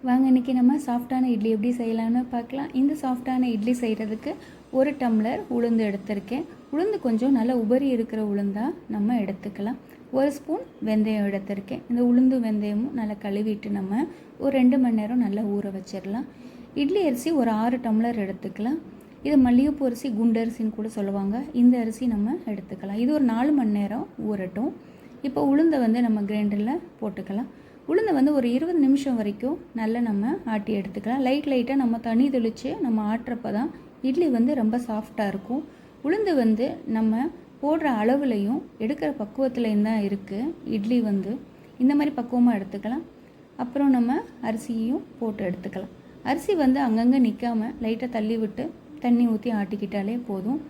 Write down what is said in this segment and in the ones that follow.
வாங்க இன்றைக்கி நம்ம சாஃப்டான இட்லி எப்படி செய்யலான்னு பார்க்கலாம். இந்த சாஃப்டான இட்லி செய்கிறதுக்கு 1 டம்ளர் உளுந்து எடுத்திருக்கேன். உளுந்து கொஞ்சம் நல்லா உபரி இருக்கிற உளுந்தாக நம்ம எடுத்துக்கலாம். 1 ஸ்பூன் வெந்தயம் எடுத்திருக்கேன். இந்த உளுந்து வெந்தயமும் நல்லா கழுவிட்டு நம்ம ஒரு 2 மணி நேரம் நல்லா ஊற வச்சிடலாம். இட்லி அரிசி ஒரு 6 டம்ளர் எடுத்துக்கலாம். இது மல்லிகைப்பூ அரிசி, குண்டரிசின்னு கூட சொல்லுவாங்க. இந்த அரிசி நம்ம எடுத்துக்கலாம். இது ஒரு 4 மணி நேரம் ஊறட்டும். இப்போ உளுந்தை நம்ம கிரைண்டரில் போட்டுக்கலாம். உளுந்தை ஒரு 20 நிமிஷம் வரைக்கும் நல்லா நம்ம ஆட்டி எடுத்துக்கலாம். லைட்டாக நம்ம தண்ணி தெளித்து நம்ம ஆட்டுறப்ப தான் இட்லி ரொம்ப சாஃப்டாக இருக்கும். உளுந்து நம்ம போடுற அளவுலையும் எடுக்கிற பக்குவத்துலையும் தான் இருக்குது. இட்லி இந்த மாதிரி பக்குவமாக எடுத்துக்கலாம். அப்புறம் நம்ம அரிசியையும் போட்டு எடுத்துக்கலாம். அரிசி அங்கங்கே நிற்காமல் லைட்டாக தள்ளி விட்டு தண்ணி ஊற்றி ஆட்டிக்கிட்டாலே போதும்.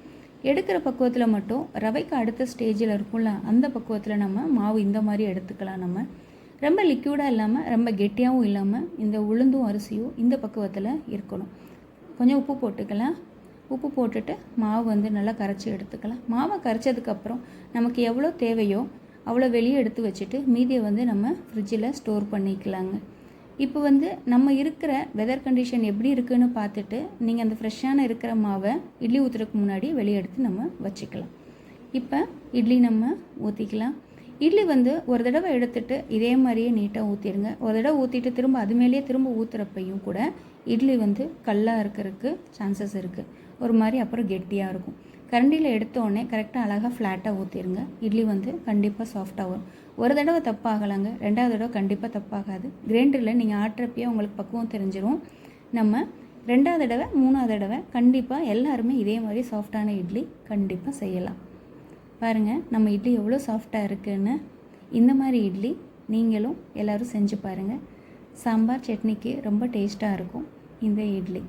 எடுக்கிற பக்குவத்தில் மட்டும் ரவைக்கு அடுத்த ஸ்டேஜில் இருக்கும்ல, அந்த பக்குவத்தில் நம்ம மாவு இந்த மாதிரி எடுத்துக்கலாம். நம்ம ரொம்ப லிக்யூடாக இல்லாமல் ரொம்ப கெட்டியாகவும் இல்லாமல் இந்த உளுந்தும் அரிசியும் இந்த பக்குவத்தில் இருக்கணும். கொஞ்சம் உப்பு போட்டுக்கலாம். உப்பு போட்டுட்டு மாவு நல்லா கரைச்சி எடுத்துக்கலாம். மாவை கரைச்சதுக்கப்புறம் நமக்கு எவ்வளோ தேவையோ அவ்வளோ வெளியே எடுத்து வச்சுட்டு மீதியை நம்ம ஃப்ரிட்ஜில் ஸ்டோர் பண்ணிக்கலாங்க. இப்போ நம்ம இருக்கிற வெதர் கண்டிஷன் எப்படி இருக்குதுன்னு பார்த்துட்டு நீங்கள் அந்த ஃப்ரெஷ்ஷான இருக்கிற மாவை இட்லி ஊற்றுறதுக்கு முன்னாடி வெளியே எடுத்து நம்ம வச்சுக்கலாம். இப்போ இட்லி நம்ம ஊற்றிக்கலாம். இட்லி ஒரு தடவை எடுத்துகிட்டு இதே மாதிரியே நீட்டாக ஊற்றிடுங்க. ஒரு தடவை ஊற்றிட்டு திரும்ப அது மேலேயே திரும்ப ஊற்றுறப்பையும் கூட இட்லி கல்லாக இருக்கிறதுக்கு சான்சஸ் இருக்குது. ஒரு மாதிரி அப்புறம் கெட்டியாக இருக்கும். கரண்டியில் எடுத்தோடனே கரெக்டாக அழகாக ஃப்ளாட்டாக ஊற்றிடுங்க. இட்லி கண்டிப்பாக சாஃப்டாக வரும். ஒரு தடவை தப்பாகலாங்க, 2வது தடவை கண்டிப்பாக தப்பாகாது. கிரைண்டரில் நீங்கள் ஆட்டுறப்பயே உங்களுக்கு பக்குவம் தெரிஞ்சிடும். நம்ம 2வது தடவை 3வது தடவை கண்டிப்பாக எல்லாருமே இதே மாதிரி சாஃப்டான இட்லி கண்டிப்பாக செய்யலாம். பாருங்கள் நம்ம இட்லி எவ்வளோ சாஃப்டாக இருக்குதுன்னு. இந்த மாதிரி இட்லி நீங்களும் எல்லோரும் செஞ்சு பாருங்கள். சாம்பார் சட்னிக்கு ரொம்ப டேஸ்ட்டாக இருக்கும் இந்த இட்லி.